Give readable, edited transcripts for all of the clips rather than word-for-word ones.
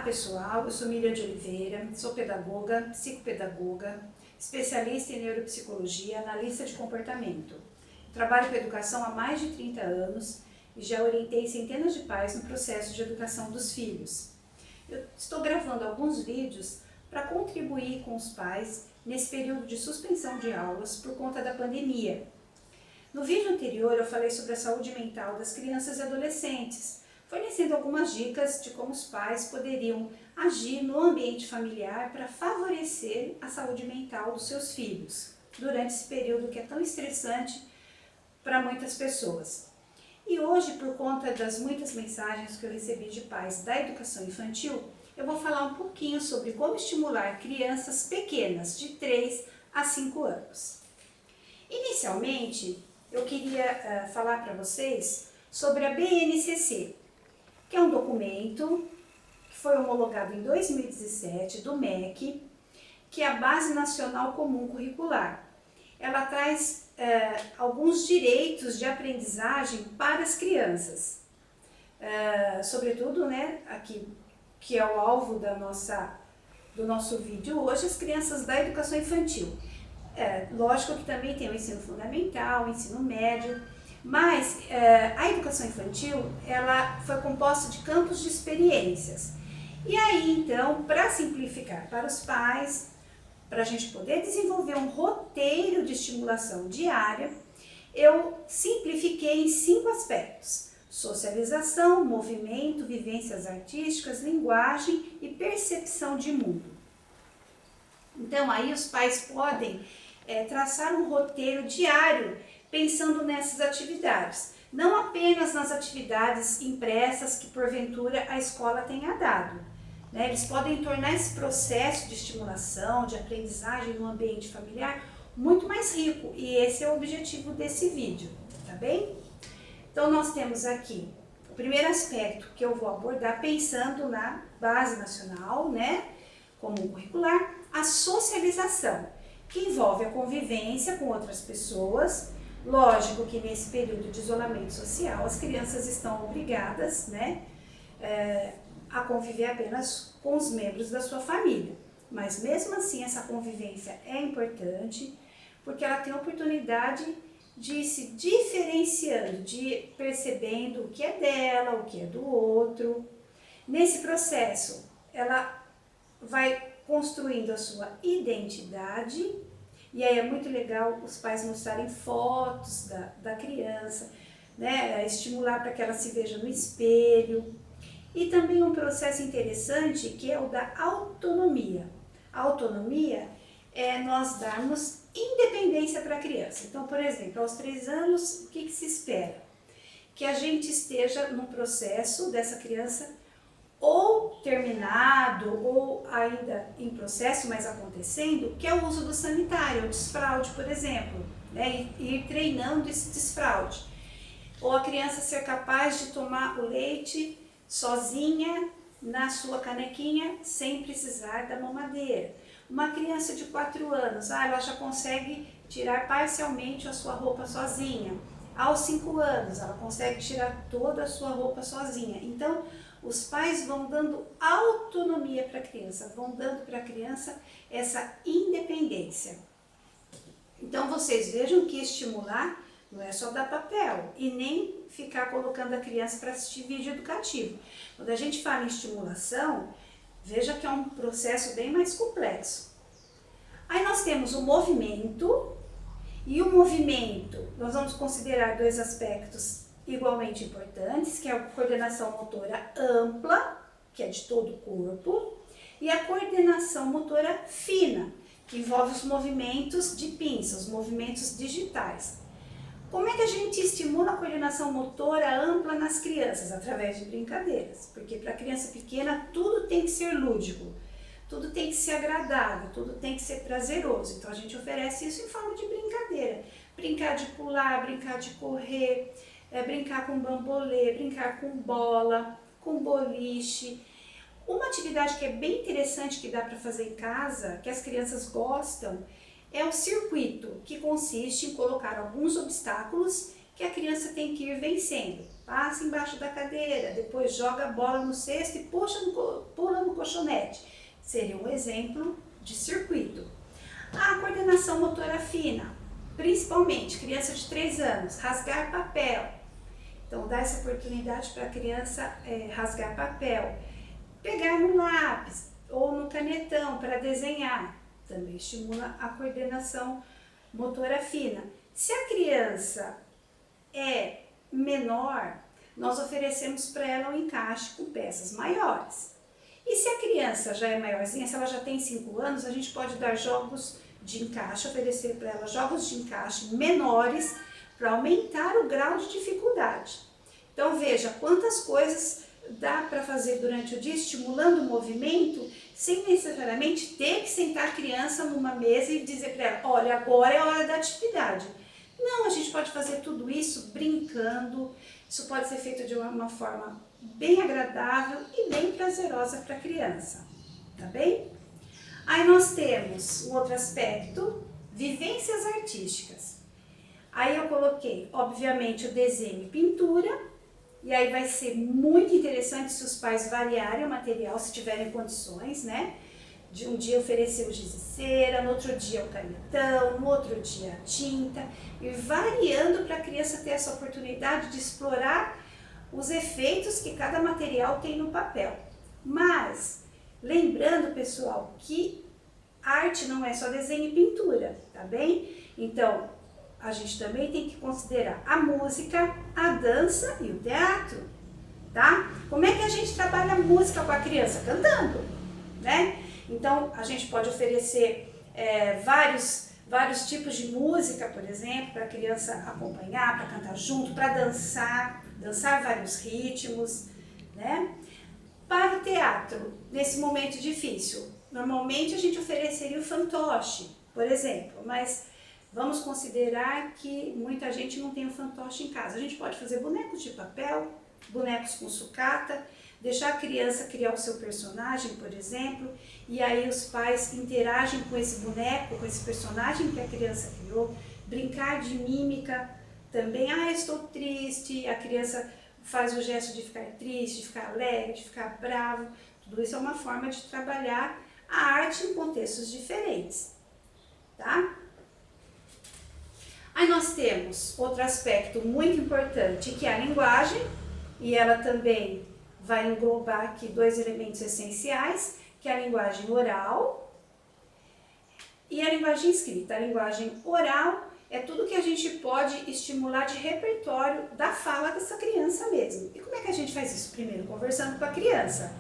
pessoal, eu sou Miriam de Oliveira, sou pedagoga, psicopedagoga, especialista em neuropsicologia, analista de comportamento. Trabalho com educação há mais de 30 anos e já orientei centenas de pais no processo de educação dos filhos. Eu estou gravando alguns vídeos para contribuir com os pais nesse período de suspensão de aulas por conta da pandemia. No vídeo anterior eu falei sobre a saúde mental das crianças e adolescentes, fornecendo algumas dicas de como os pais poderiam agir no ambiente familiar para favorecer a saúde mental dos seus filhos, durante esse período que é tão estressante para muitas pessoas. E hoje, por conta das muitas mensagens que eu recebi de pais da educação infantil, eu vou falar um pouquinho sobre como estimular crianças pequenas, de 3 a 5 anos. Inicialmente, eu queria falar para vocês sobre a BNCC, que é um documento que foi homologado em 2017 do MEC, que é a Base Nacional Comum Curricular. Ela traz alguns direitos de aprendizagem para as crianças, sobretudo, né, aqui, que é o alvo do nosso vídeo hoje, as crianças da educação infantil. Lógico que também tem o ensino fundamental, o ensino médio, mas a educação infantil ela foi composta de campos de experiências. E aí, então, para simplificar para os pais, para a gente poder desenvolver um roteiro de estimulação diária, eu simplifiquei em 5 aspectos: socialização, movimento, vivências artísticas, linguagem e percepção de mundo. Então, aí os pais podem traçar um roteiro diário pensando nessas atividades, não apenas nas atividades impressas que porventura a escola tenha dado. Né? Eles podem tornar esse processo de estimulação, de aprendizagem no ambiente familiar muito mais rico, e esse é o objetivo desse vídeo, tá bem? Então nós temos aqui o primeiro aspecto que eu vou abordar pensando na Base Nacional, né, Comum Curricular, a socialização, que envolve a convivência com outras pessoas. Lógico que nesse período de isolamento social as crianças estão obrigadas, né, a conviver apenas com os membros da sua família. Mas mesmo assim essa convivência é importante, porque ela tem a oportunidade de ir se diferenciando, de ir percebendo o que é dela, o que é do outro. Nesse processo ela vai construindo a sua identidade, e aí é muito legal os pais mostrarem fotos da criança, né, estimular para que ela se veja no espelho. E também um processo interessante que é o da autonomia. A autonomia é nós darmos independência para a criança. Então, por exemplo, aos 3 anos, o que se espera? Que a gente esteja no processo dessa criança ou terminado, ou ainda em processo, mas acontecendo, que é o uso do sanitário, o desfraude, por exemplo, né? E ir treinando esse desfraude. Ou a criança ser capaz de tomar o leite sozinha, na sua canequinha, sem precisar da mamadeira. Uma criança de 4 anos, ela já consegue tirar parcialmente a sua roupa sozinha. Aos 5 anos, ela consegue tirar toda a sua roupa sozinha. Então, os pais vão dando autonomia para a criança, vão dando para a criança essa independência. Então, vocês vejam que estimular não é só dar papel e nem ficar colocando a criança para assistir vídeo educativo. Quando a gente fala em estimulação, veja que é um processo bem mais complexo. Aí nós temos o movimento, e o movimento nós vamos considerar 2 aspectos igualmente importantes, que é a coordenação motora ampla, que é de todo o corpo, e a coordenação motora fina, que envolve os movimentos de pinça, os movimentos digitais. Como é que a gente estimula a coordenação motora ampla nas crianças? Através de brincadeiras, porque para a criança pequena tudo tem que ser lúdico, tudo tem que ser agradável, tudo tem que ser prazeroso. Então a gente oferece isso em forma de brincadeira. Brincar de pular, brincar de correr, brincar com bambolê, brincar com bola, com boliche. Uma atividade que é bem interessante que dá para fazer em casa, que as crianças gostam, é o circuito, que consiste em colocar alguns obstáculos que a criança tem que ir vencendo. passa embaixo da cadeira, depois joga a bola no cesto e pula no colchonete. Seria um exemplo de circuito. A coordenação motora fina, principalmente criança de 3 anos, rasgar papel. Então, dá essa oportunidade para a criança rasgar papel, pegar no lápis ou no canetão para desenhar. Também estimula a coordenação motora fina. Se a criança é menor, nós oferecemos para ela um encaixe com peças maiores. E se a criança já é maiorzinha, se ela já tem 5 anos, a gente pode dar jogos de encaixe, oferecer para ela jogos de encaixe menores para aumentar o grau de dificuldade. Então veja quantas coisas dá para fazer durante o dia, estimulando o movimento, sem necessariamente ter que sentar a criança numa mesa e dizer para ela, olha, agora é a hora da atividade. Não, a gente pode fazer tudo isso brincando, isso pode ser feito de uma forma bem agradável e bem prazerosa para a criança, tá bem? Aí nós temos um outro aspecto, vivências artísticas. Aí eu coloquei, obviamente, o desenho e pintura, e aí vai ser muito interessante se os pais variarem o material, se tiverem condições, né? De um dia oferecer o giz de cera, no outro dia o canetão, no outro dia a tinta, e variando para a criança ter essa oportunidade de explorar os efeitos que cada material tem no papel. Mas, lembrando, pessoal, que arte não é só desenho e pintura, tá bem? Então, a gente também tem que considerar a música, a dança e o teatro, tá? Como é que a gente trabalha a música com a criança? Cantando, né? Então, a gente pode oferecer vários tipos de música, por exemplo, para a criança acompanhar, para cantar junto, para dançar vários ritmos, né? Para o teatro, nesse momento difícil, normalmente a gente ofereceria o fantoche, por exemplo, mas vamos considerar que muita gente não tem o fantoche em casa. A gente pode fazer bonecos de papel, bonecos com sucata, deixar a criança criar o seu personagem, por exemplo, e aí os pais interagem com esse boneco, com esse personagem que a criança criou, brincar de mímica também. Ah, estou triste, a criança faz o gesto de ficar triste, de ficar alegre, de ficar bravo. Tudo isso é uma forma de trabalhar a arte em contextos diferentes, tá? Aí nós temos outro aspecto muito importante, que é a linguagem, e ela também vai englobar aqui 2 elementos essenciais, que é a linguagem oral e a linguagem escrita. A linguagem oral é tudo que a gente pode estimular de repertório da fala dessa criança mesmo. E como é que a gente faz isso? Primeiro, conversando com a criança,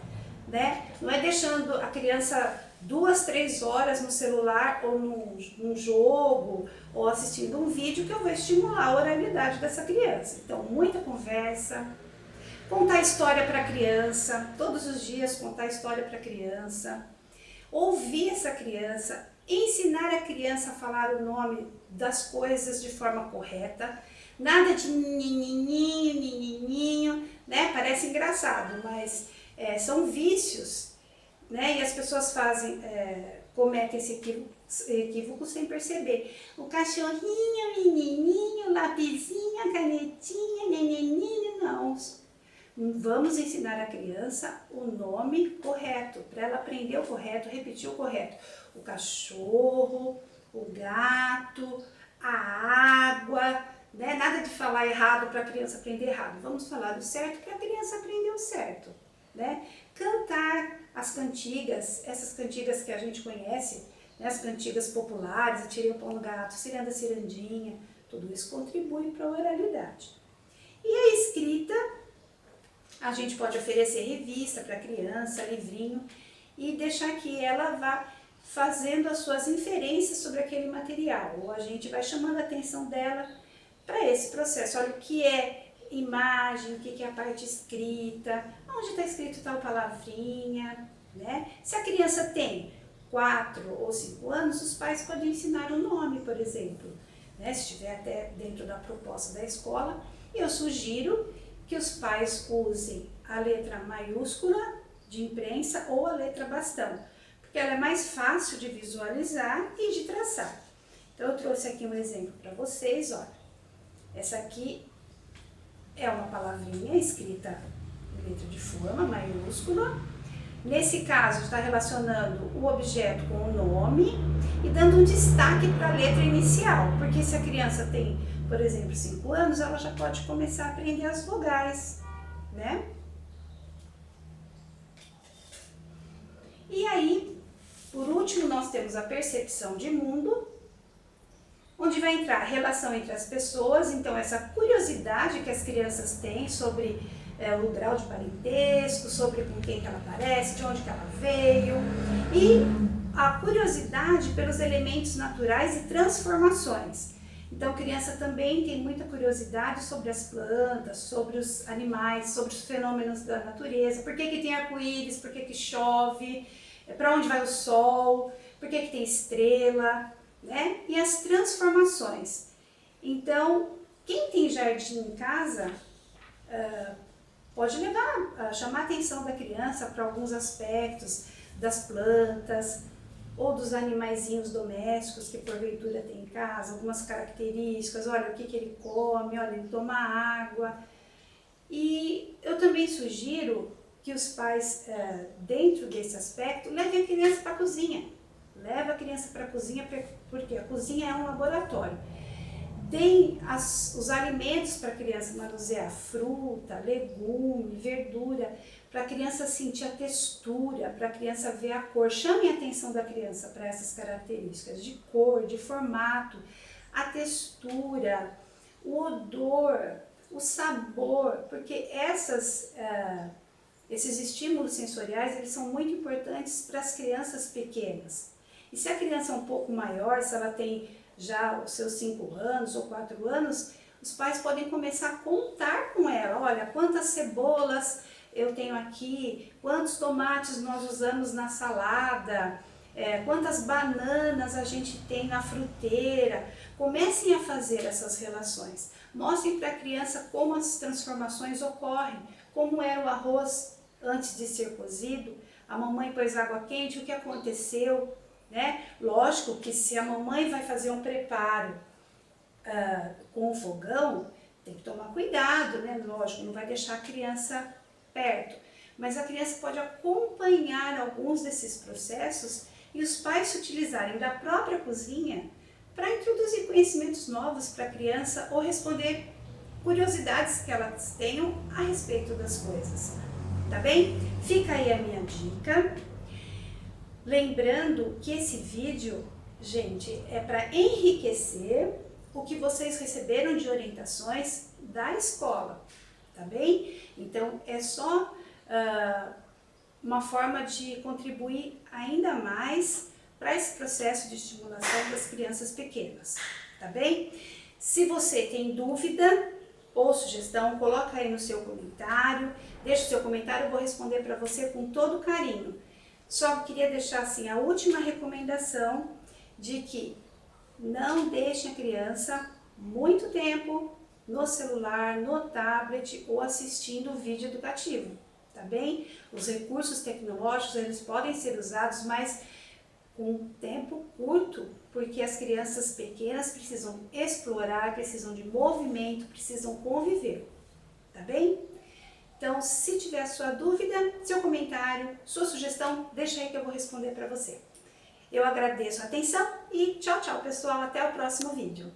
né? Não é deixando a criança 2, 3 horas no celular ou num jogo ou assistindo um vídeo que eu vou estimular a oralidade dessa criança. Então, muita conversa, contar história para a criança, todos os dias contar história para a criança, ouvir essa criança, ensinar a criança a falar o nome das coisas de forma correta, nada de nininho, nininho, né? Parece engraçado, mas são vícios, né? E as pessoas cometem esse equívoco sem perceber. O cachorrinho, menininho, lapisinho, canetinha, neneninho, não. Vamos ensinar a criança o nome correto, para ela aprender o correto, repetir o correto. O cachorro, o gato, a água, né? Nada de falar errado para a criança aprender errado. Vamos falar do certo para a criança aprender o certo, né? Cantar as cantigas, essas cantigas que a gente conhece, né? As cantigas populares, Atirei o Pão no Gato, Ciranda Cirandinha, tudo isso contribui para a oralidade. E a escrita, a gente pode oferecer revista para a criança, livrinho, e deixar que ela vá fazendo as suas inferências sobre aquele material. Ou a gente vai chamando a atenção dela para esse processo. Olha o que é imagem, o que é a parte escrita, onde está escrito tal palavrinha, né? Se a criança tem 4 ou 5 anos, os pais podem ensinar o nome, por exemplo, né? Se estiver até dentro da proposta da escola, eu sugiro que os pais usem a letra maiúscula de imprensa ou a letra bastão, porque ela é mais fácil de visualizar e de traçar. Então eu trouxe aqui um exemplo para vocês, olha. Essa aqui é uma palavrinha escrita em letra de forma maiúscula. Nesse caso, está relacionando o objeto com o nome e dando um destaque para a letra inicial, porque se a criança tem, por exemplo, 5 anos, ela já pode começar a aprender as vogais, né? E aí, por último, nós temos a percepção de mundo, onde vai entrar a relação entre as pessoas, então essa curiosidade que as crianças têm sobre o grau de parentesco, sobre com quem que ela parece, de onde que ela veio, e a curiosidade pelos elementos naturais e transformações. Então a criança também tem muita curiosidade sobre as plantas, sobre os animais, sobre os fenômenos da natureza, por que que tem arco-íris, por que que chove, para onde vai o sol, por que que tem estrela, né? E as transformações. Então, quem tem jardim em casa pode chamar a atenção da criança para alguns aspectos das plantas ou dos animaizinhos domésticos que porventura tem em casa, algumas características, olha o que que ele come, olha, ele toma água. E eu também sugiro que os pais, dentro desse aspecto, levem a criança para a cozinha. Leva a criança para a cozinha, porque a cozinha é um laboratório. Tem os alimentos para a criança manusear, fruta, legume, verdura, para a criança sentir a textura, para a criança ver a cor. Chame a atenção da criança para essas características de cor, de formato, a textura, o odor, o sabor, porque esses estímulos sensoriais, eles são muito importantes para as crianças pequenas. E se a criança é um pouco maior, se ela tem já os seus 5 anos ou 4 anos, os pais podem começar a contar com ela, olha, quantas cebolas eu tenho aqui, quantos tomates nós usamos na salada, quantas bananas a gente tem na fruteira. Comecem a fazer essas relações. Mostrem para a criança como as transformações ocorrem, como era o arroz antes de ser cozido, a mamãe pôs água quente, o que aconteceu, né? Lógico que se a mamãe vai fazer um preparo com o fogão, tem que tomar cuidado, né? Lógico, não vai deixar a criança perto, mas a criança pode acompanhar alguns desses processos e os pais se utilizarem da própria cozinha para introduzir conhecimentos novos para a criança ou responder curiosidades que elas tenham a respeito das coisas, tá bem? Fica aí a minha dica. Lembrando que esse vídeo, gente, é para enriquecer o que vocês receberam de orientações da escola, tá bem? Então, é só uma forma de contribuir ainda mais para esse processo de estimulação das crianças pequenas, tá bem? Se você tem dúvida ou sugestão, coloca aí no seu comentário, deixa o seu comentário, eu vou responder para você com todo carinho. Só queria deixar assim a última recomendação de que não deixem a criança muito tempo no celular, no tablet ou assistindo vídeo educativo, tá bem? Os recursos tecnológicos, eles podem ser usados, mas com um tempo curto, porque as crianças pequenas precisam explorar, precisam de movimento, precisam conviver, tá bem? Então, se tiver sua dúvida, seu comentário, sua sugestão, deixa aí que eu vou responder para você. Eu agradeço a atenção e tchau, tchau, pessoal. Até o próximo vídeo.